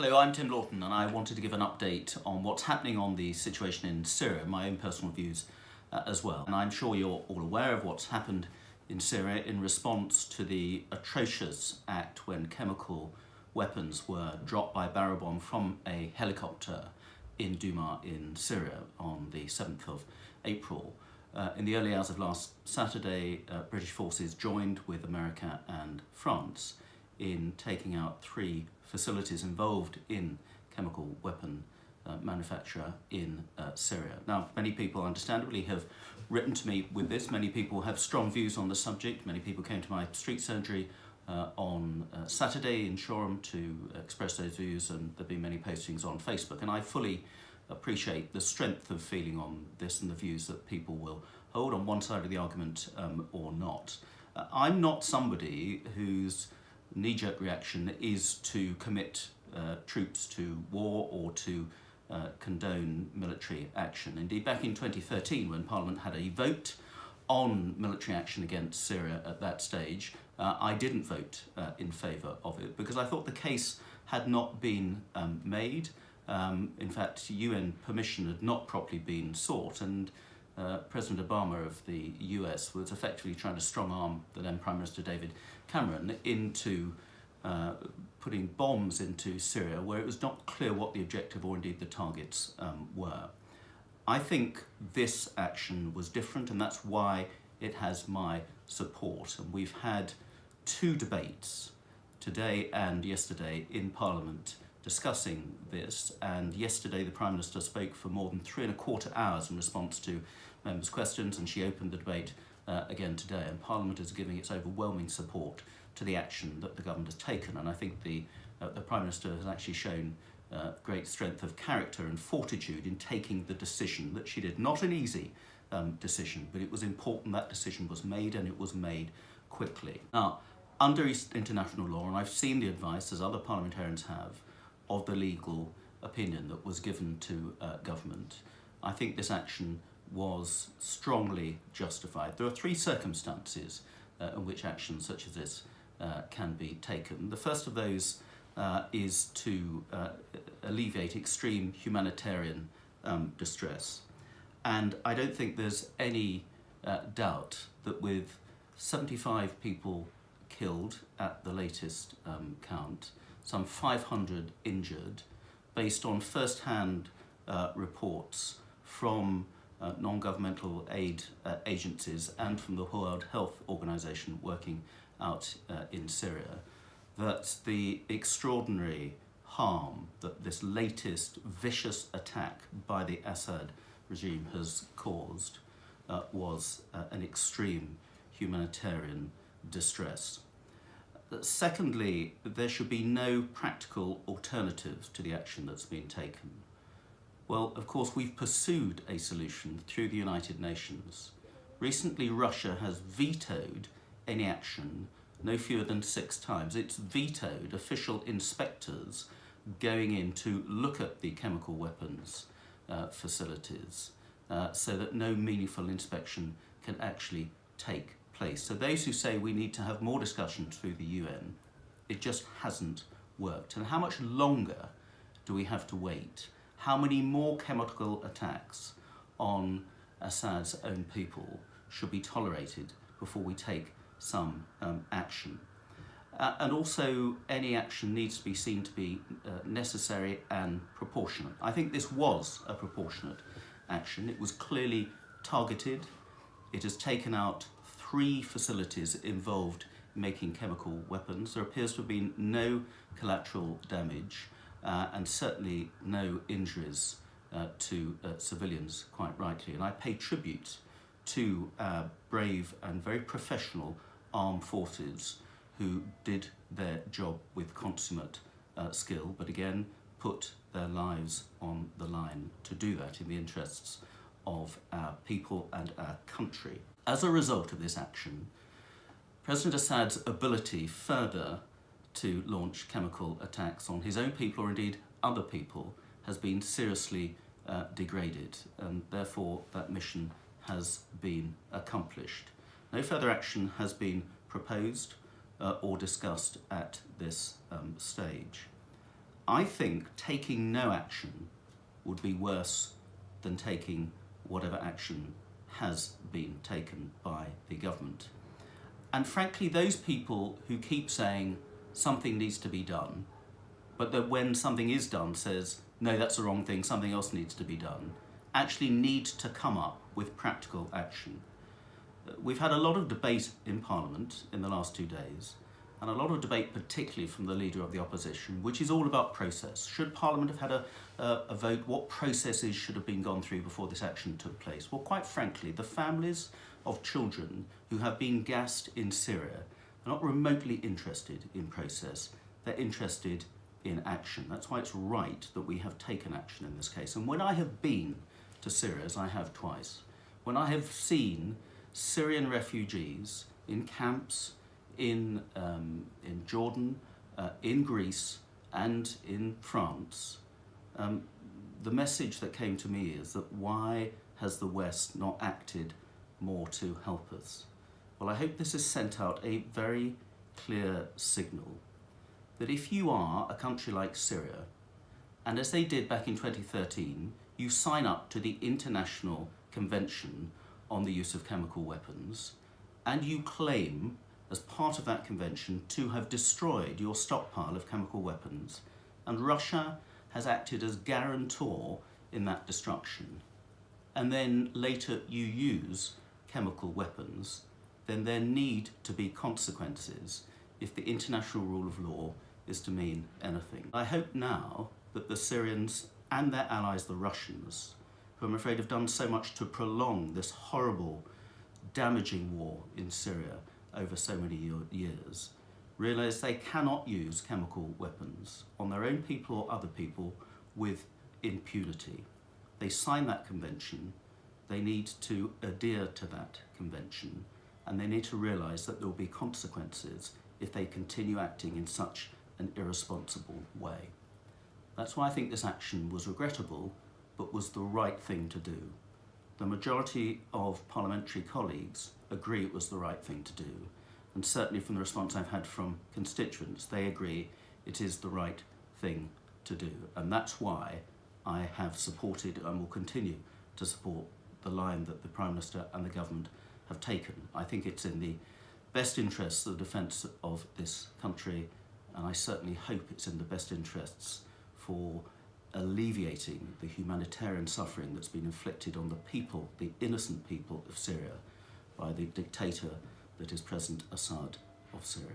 Hello, I'm Tim Loughton, and I wanted to give an update on what's happening on the situation in Syria, my own personal views as well. And I'm sure you're all aware of what's happened in Syria in response to the atrocious act when chemical weapons were dropped by barrel bomb from a helicopter in Douma in Syria on the 7th of April. In the early hours of last Saturday, British forces joined with America and France in taking out 3 facilities involved in chemical weapon manufacture in Syria. Now, many people understandably have written to me with this. Many people have strong views on the subject. Many people came to my street surgery on Saturday in Shoreham to express those views, and there have been many postings on Facebook. And I fully appreciate the strength of feeling on this and the views that people will hold on one side of the argument or not. I'm not somebody whose knee-jerk reaction is to commit troops to war or to condone military action. Indeed, back in 2013, when Parliament had a vote on military action against Syria at that stage, I didn't vote in favour of it because I thought the case had not been made. In fact, UN permission had not properly been sought, and President Obama of the US was effectively trying to strong-arm the then Prime Minister David Cameron into putting bombs into Syria where it was not clear what the objective or indeed the targets were. I think this action was different, and that's why it has my support. And we've had 2 debates, today and yesterday, in Parliament discussing this, and yesterday the Prime Minister spoke for more than 3¼ hours in response to members' questions, and she opened the debate again today, and Parliament is giving its overwhelming support to the action that the government has taken. And I think the Prime Minister has actually shown great strength of character and fortitude in taking the decision that she did. Not an easy decision, but it was important that decision was made, and it was made quickly. Now, under international law, and I've seen the advice, as other parliamentarians have, of the legal opinion that was given to government, I think this action was strongly justified. There are 3 circumstances in which action such as this can be taken. The first of those is to alleviate extreme humanitarian distress. And I don't think there's any doubt that with 75 people killed at the latest count, some 500 injured, based on first-hand reports from non-governmental aid agencies and from the World Health Organization working out in Syria, that the extraordinary harm that this latest vicious attack by the Assad regime has caused was an extreme humanitarian distress. Secondly, there should be no practical alternatives to the action that's been taken. Well, of course, we've pursued a solution through the United Nations. Recently, Russia has vetoed any action no fewer than 6 times. It's vetoed official inspectors going in to look at the chemical weapons facilities so that no meaningful inspection can actually take place. So those who say we need to have more discussions through the UN, it just hasn't worked. And how much longer do we have to wait? How many more chemical attacks on Assad's own people should be tolerated before we take some action? And also, any action needs to be seen to be necessary and proportionate. I think this was a proportionate action. It was clearly targeted. It has taken out 3 facilities involved in making chemical weapons. There appears to have been no collateral damage and certainly no injuries to civilians, quite rightly. And I pay tribute to our brave and very professional armed forces who did their job with consummate skill, but again put their lives on the line to do that in the interests of our people and our country. As a result of this action, President Assad's ability further to launch chemical attacks on his own people or indeed other people has been seriously degraded, and therefore that mission has been accomplished. No further action has been proposed or discussed at this stage. I think taking no action would be worse than taking whatever action has been taken by the government. And frankly, those people who keep saying something needs to be done, but that when something is done says, no, that's the wrong thing, something else needs to be done, actually need to come up with practical action. We've had a lot of debate in Parliament in the last 2 days, and a lot of debate particularly from the Leader of the Opposition, which is all about process. Should Parliament have had a vote? What processes should have been gone through before this action took place? Well, quite frankly, the families of children who have been gassed in Syria are not remotely interested in process, they're interested in action. That's why it's right that we have taken action in this case. And when I have been to Syria, as I have twice, when I have seen Syrian refugees in camps in Jordan, in Greece and in France, the message that came to me is that why has the West not acted more to help us? Well, I hope this has sent out a very clear signal that if you are a country like Syria, and as they did back in 2013, you sign up to the International Convention on the Use of Chemical Weapons, and you claim as part of that convention to have destroyed your stockpile of chemical weapons, and Russia has acted as guarantor in that destruction, and then later you use chemical weapons, then there need to be consequences if the international rule of law is to mean anything. I hope now that the Syrians and their allies, the Russians, who I'm afraid have done so much to prolong this horrible, damaging war in Syria over so many years, realise they cannot use chemical weapons on their own people or other people with impunity. They signed that convention, they need to adhere to that convention, and they need to realise that there will be consequences if they continue acting in such an irresponsible way. That's why I think this action was regrettable, but was the right thing to do. The majority of parliamentary colleagues agree it was the right thing to do, and certainly from the response I've had from constituents, they agree it is the right thing to do. And that's why I have supported and will continue to support the line that the Prime Minister and the government have taken. I think it's in the best interests of the defence of this country, and I certainly hope it's in the best interests for alleviating the humanitarian suffering that's been inflicted on the people, the innocent people of Syria, by the dictator that is President Assad of Syria.